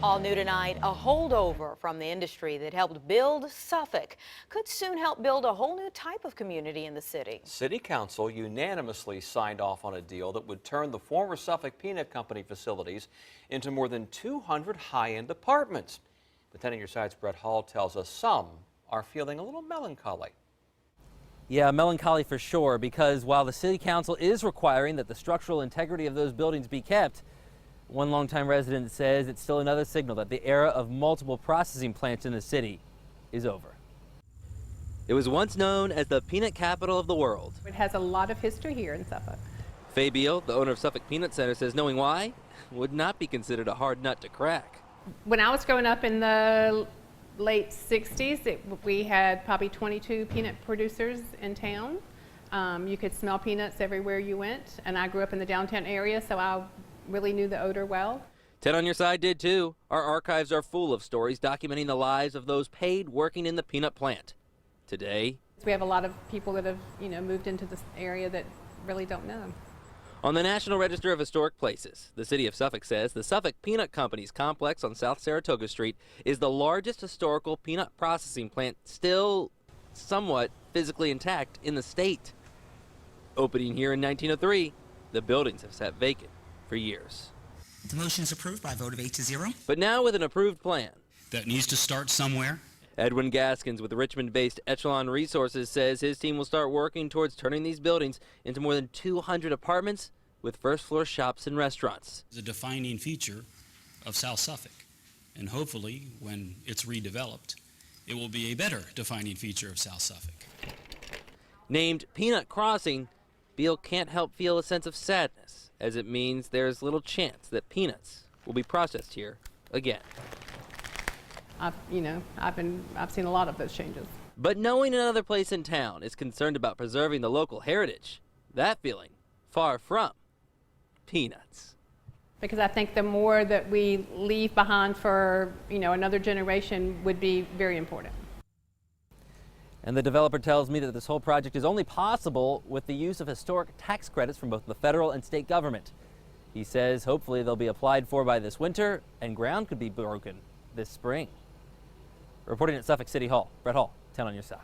All new tonight, a holdover from the industry that helped build Suffolk could soon help build a whole new type of community in the city. City Council unanimously signed off on a deal that would turn the former Suffolk Peanut Company facilities into more than 200 high-end apartments. But 10 on your side's Brett Hall tells us some are feeling a little melancholy. Yeah, melancholy for sure, because while the City Council is requiring that the structural integrity of those buildings be kept, one longtime resident says it's still another signal that the era of multiple processing plants in the city is over. It was once known as the peanut capital of the world. It has a lot of history here in Suffolk. Faye Beal, the owner of Suffolk Peanut Center, says knowing why would not be considered a hard nut to crack. When I was growing up in the late 60s, we had probably 22 peanut producers in town. You could smell peanuts everywhere you went, and I grew up in the downtown area, so I really knew the odor well. 10 on your side did too. Our archives are full of stories documenting the lives of those paid working in the peanut plant. Today, we have a lot of people that have, moved into this area that really don't know. On the National Register of Historic Places, the city of Suffolk says the Suffolk Peanut Company's complex on South Saratoga Street is the largest historical peanut processing plant still somewhat physically intact in the state. Opening here in 1903, the buildings have sat vacant for years. The motion is approved by a vote of 8-0. But now with an approved plan. That needs to start somewhere. Edwin Gaskins with Richmond-based Echelon Resources says his team will start working towards turning these buildings into more than 200 apartments with first-floor shops and restaurants. It's a defining feature of South Suffolk, and hopefully, when it's redeveloped, it will be a better defining feature of South Suffolk. Named Peanut Crossing, Beal can't help feel a sense of sadness, as it means there's little chance that peanuts will be processed here again. I've seen a lot of those changes. But knowing another place in town is concerned about preserving the local heritage, that feeling far from peanuts. Because I think the more that we leave behind for, another generation would be very important. And the developer tells me that this whole project is only possible with the use of historic tax credits from both the federal and state government. He says hopefully they'll be applied for by this winter and ground could be broken this spring. Reporting at Suffolk City Hall, Brett Hall, 10 on your side.